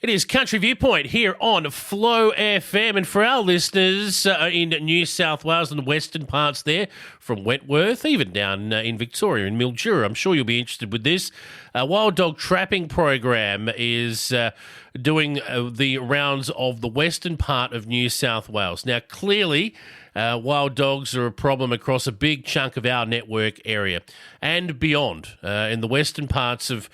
It is Country Viewpoint here on Flow FM. And for our listeners in New South Wales and the western parts there, from Wentworth, even down in Victoria, in Mildura, I'm sure you'll be interested with this. Wild dog trapping program is doing the rounds of the western part of New South Wales. Now, clearly, wild dogs are a problem across a big chunk of our network area and beyond. In the western parts of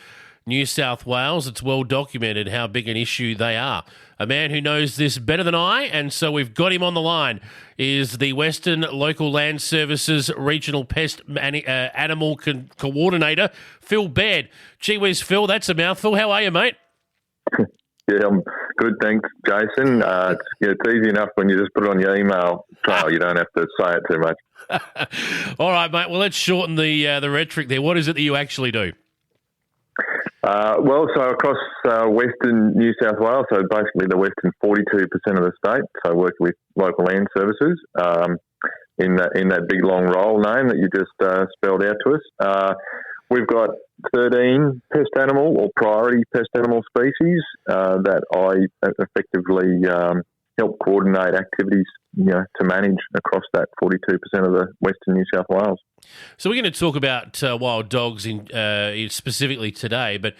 New South Wales, it's well documented how big an issue they are. A man who knows this better than I, and so we've got him on the line, is the Western Local Land Services Regional Pest Animal Coordinator, Phil Baird. Gee whiz, Phil, that's a mouthful. How are you, mate? Yeah, I'm good, thanks, Jason. It's easy enough when you just put it on your email trail. You don't have to say it too much. All right, mate. Well, let's shorten the rhetoric there. What is it that you actually do? So across western New South Wales, so basically the western 42% of the state, so I work with Local Land Services in that big long role name that you just spelled out to us. We've got 13 pest animal or priority pest animal species that I effectively help coordinate activities, to manage across that 42% of the western New South Wales. So we're going to talk about wild dogs specifically today, but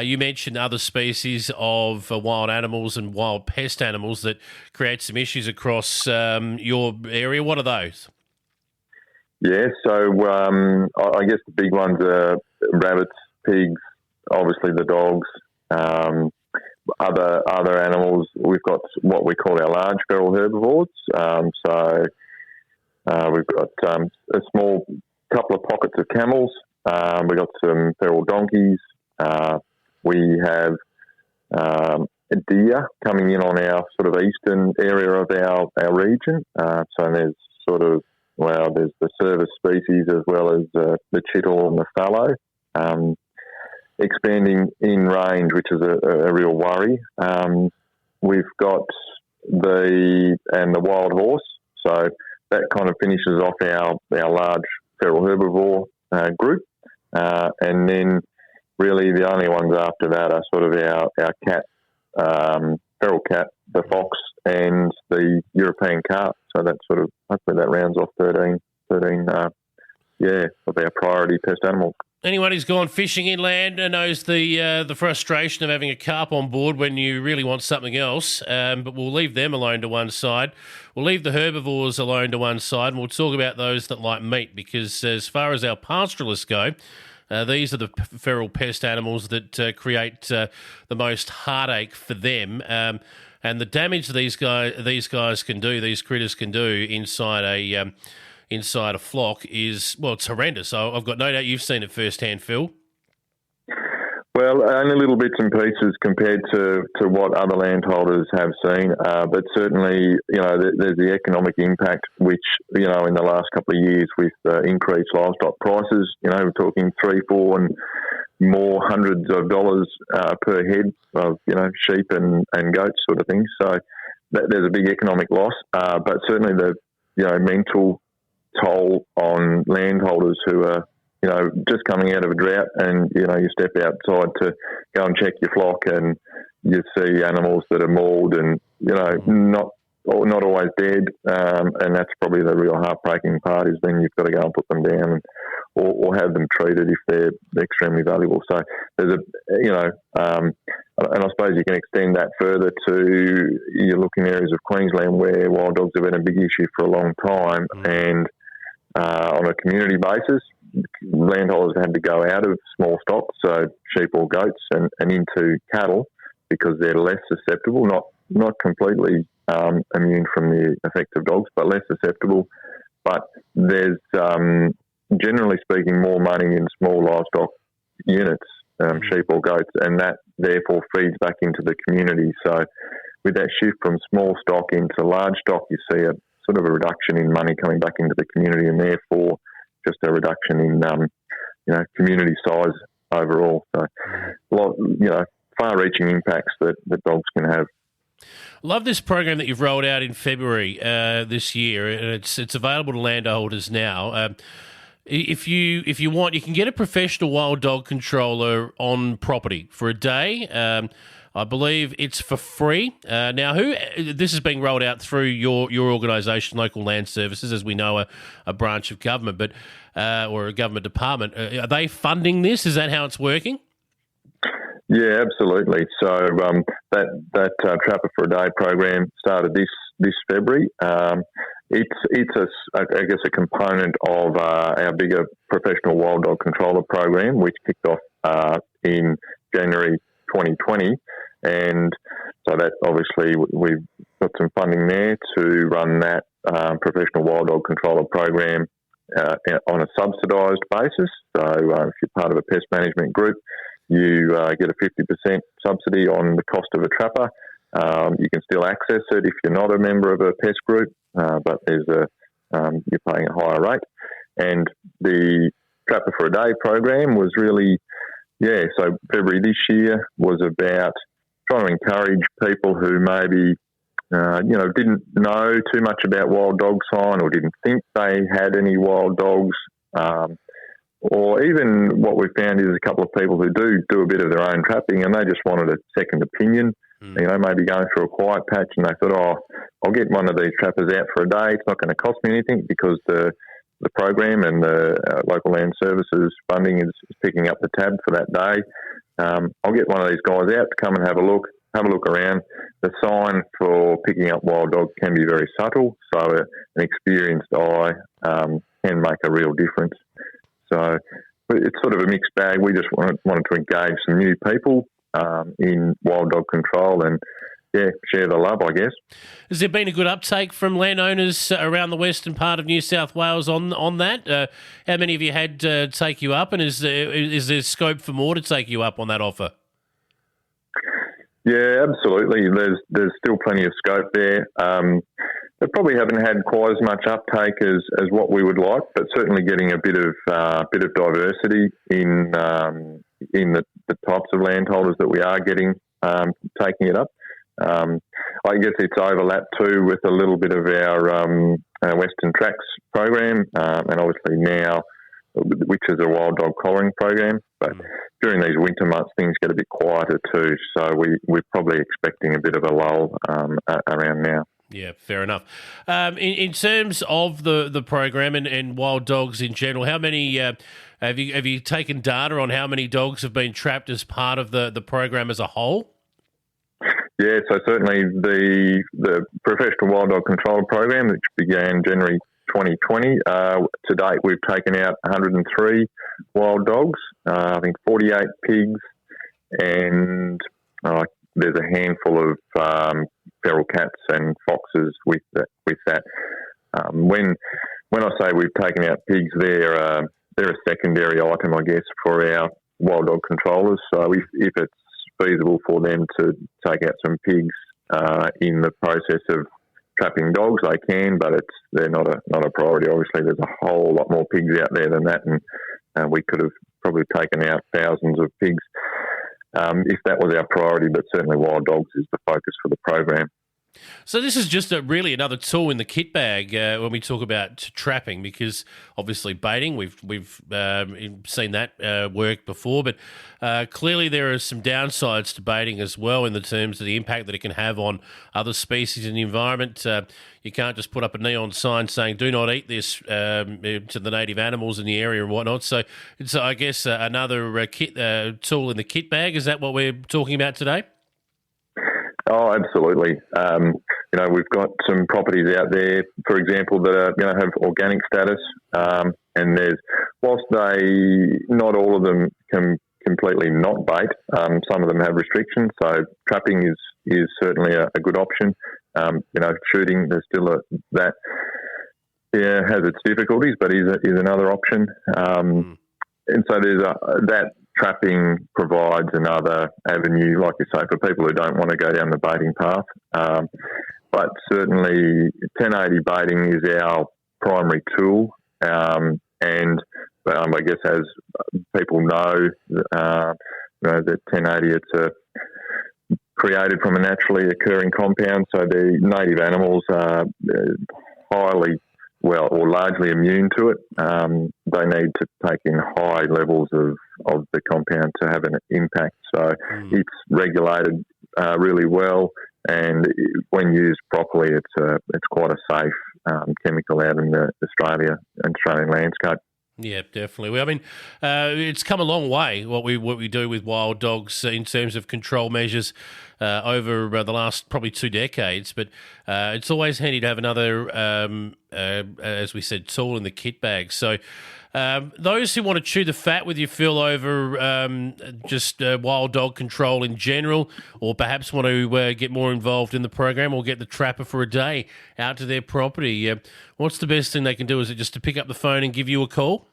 you mentioned other species of wild animals and wild pest animals that create some issues across your area. What are those? Yeah, so I guess the big ones are rabbits, pigs, obviously the dogs, other animals. We've got what we call our large feral herbivores. We've got a small couple of pockets of camels. We've got some feral donkeys. We have deer coming in on our sort of eastern area of our region. So there's there's the service species as well as the chital and the fallow. Expanding in range, which is a real worry. We've got the wild horse, so that kind of finishes off our large feral herbivore group, and then really the only ones after that are sort of our cat, feral cat, the fox, and the European carp. So that sort of hopefully that rounds off 13 of our priority pest animals. Anyone who's gone fishing inland knows the frustration of having a carp on board when you really want something else, but we'll leave them alone to one side. We'll leave the herbivores alone to one side, and we'll talk about those that like meat, because as far as our pastoralists go, these are the feral pest animals that create the most heartache for them, and the damage these guys can do, these critters can do inside a flock is, well, it's horrendous. So I've got no doubt you've seen it firsthand, Phil. Well, only little bits and pieces compared to what other landholders have seen, but certainly, there's the economic impact, which, in the last couple of years with increased livestock prices, we're talking 3, 4 and more hundreds of dollars per head of, sheep and goats sort of thing. So there's a big economic loss, but certainly the, mental toll on landholders who are, just coming out of a drought, and, you step outside to go and check your flock and you see animals that are mauled and, not always dead. And that's probably the real heartbreaking part, is then you've got to go and put them down or have them treated if they're extremely valuable. So there's and I suppose you can extend that further to, you look in areas of Queensland where wild dogs have been a big issue for a long time, and on a community basis, landholders had to go out of small stock, so sheep or goats, and into cattle, because they're less susceptible, not completely immune from the effect of dogs, but less susceptible. But there's, generally speaking, more money in small livestock units, sheep or goats, and that therefore feeds back into the community. So with that shift from small stock into large stock, you see a sort of a reduction in money coming back into the community, and therefore just a reduction in, community size overall. So, far-reaching impacts that dogs can have. Love this program that you've rolled out in February this year, and it's available to landholders now. If you want, you can get a professional wild dog controller on property for a day. I believe it's for free. Now, this is being rolled out through your organisation, Local Land Services, as we know, a branch of government, but or a government department. Are they funding this? Is that how it's working? Yeah, absolutely. So that Trapper for a Day program started this February. It's a component of our bigger professional wild dog controller program, which kicked off in January 2020, and so that obviously we've got some funding there to run that professional wild dog controller program on a subsidised basis. So if you're part of a pest management group, you get a 50% subsidy on the cost of a trapper. You can still access it if you're not a member of a pest group, but you're paying a higher rate. And the Trapper for a Day program was really, so February this year was about trying to encourage people who maybe, didn't know too much about wild dog sign or didn't think they had any wild dogs. Or even what we found is a couple of people who do a bit of their own trapping and they just wanted a second opinion. Maybe going through a quiet patch and they thought, I'll get one of these trappers out for a day. It's not going to cost me anything because the program and the Local Land Services funding is picking up the tab for that day. I'll get one of these guys out to come and have a look around. The sign for picking up wild dog can be very subtle, so an experienced eye can make a real difference. So it's sort of a mixed bag. We just wanted to engage some new people in wild dog control and, share the love, I guess. Has there been a good uptake from landowners around the western part of New South Wales on that? How many of you had take you up, and is there scope for more to take you up on that offer? Yeah, absolutely. There's still plenty of scope there. They probably haven't had quite as much uptake as what we would like, but certainly getting a bit of diversity in the types of landholders that we are getting taking it up. I guess it's overlapped too with a little bit of our Western Tracks program, and obviously now, which is a wild dog collaring program. But during these winter months, things get a bit quieter too. So we're probably expecting a bit of a lull around now. Yeah, fair enough. In terms of the program and wild dogs in general, how many have you taken data on how many dogs have been trapped as part of the program as a whole? Yeah, so certainly the professional wild dog control program, which began January 2020, to date we've taken out 103 wild dogs, I think 48 pigs, and there's a handful of feral cats and foxes with that. When I say we've taken out pigs, they're a secondary item, I guess, for our wild dog controllers. So if it's feasible for them to take out some pigs in the process of trapping dogs, they can, but they're not a priority. Obviously, there's a whole lot more pigs out there than that, and we could have probably taken out thousands of pigs if that was our priority, but certainly wild dogs is the focus for the program. So this is just really another tool in the kit bag when we talk about trapping, because obviously baiting, we've seen that work before, but clearly there are some downsides to baiting as well in the terms of the impact that it can have on other species in the environment. You can't just put up a neon sign saying "Do not eat this" to the native animals in the area and whatnot. So it's, I guess, another tool in the kit bag. Is that what we're talking about today? Oh, absolutely. We've got some properties out there, for example, that are, have organic status, and whilst not all of them can completely not bait, some of them have restrictions. So trapping is certainly a good option. Shooting, there's still that has its difficulties, but is another option. And so there's that. Trapping provides another avenue, like you say, for people who don't want to go down the baiting path. But certainly 1080 baiting is our primary tool. And I guess as people know, that 1080, it's created from a naturally occurring compound. So the native animals are highly or largely immune to it. They need to take in high levels of the compound to have an impact. So it's regulated really well, and when used properly, it's quite a safe chemical out in the Australian landscape. Yeah, definitely. Well, I mean, it's come a long way what we do with wild dogs in terms of control measures over the last probably 2 decades. But it's always handy to have another, as we said, tool in the kit bag. So those who want to chew the fat with you, Phil, over just wild dog control in general, or perhaps want to get more involved in the program or get the trapper for a day out to their property, what's the best thing they can do? Is it just to pick up the phone and give you a call?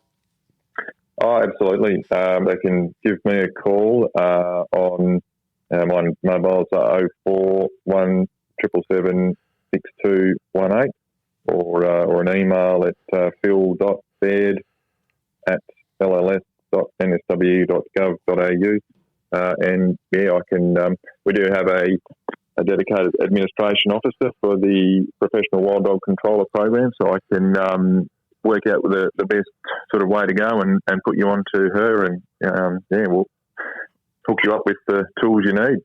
Oh, absolutely. They can give me a call on my mobile's 0417776218 or an email at phil.baird@lls.nsw.gov.au. And I can. We do have a dedicated administration officer for the professional wild dog controller program, so I can work out the best sort of way to go and put you on to her, and we'll hook you up with the tools you need.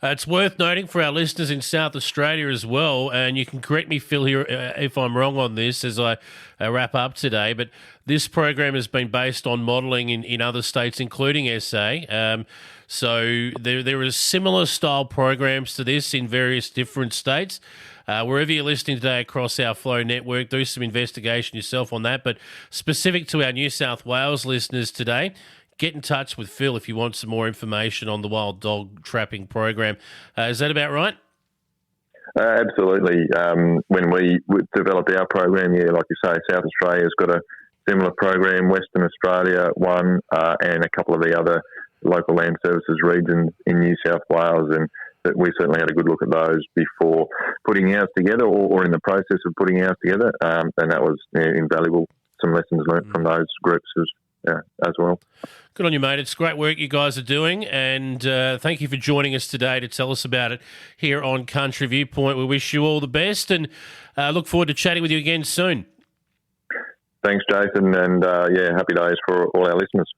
It's worth noting for our listeners in South Australia as well, and you can correct me, Phil, here if I'm wrong on this as I wrap up today, but this program has been based on modelling in other states, including SA. So there are similar style programs to this in various different states. Wherever you're listening today across our Flow network, do some investigation yourself on that. But specific to our New South Wales listeners today, get in touch with Phil if you want some more information on the wild dog trapping program. Is that about right? Absolutely. When we developed our program, like you say, South Australia's got a similar program, Western Australia one, and a couple of the other local land services regions in New South Wales, and that we certainly had a good look at those before putting ours together or in the process of putting ours together, and that was invaluable. Some lessons learned from those groups as well. Good on you, mate. It's great work you guys are doing, and thank you for joining us today to tell us about it here on Country Viewpoint. We wish you all the best, and look forward to chatting with you again soon. Thanks, Jason, and happy days for all our listeners.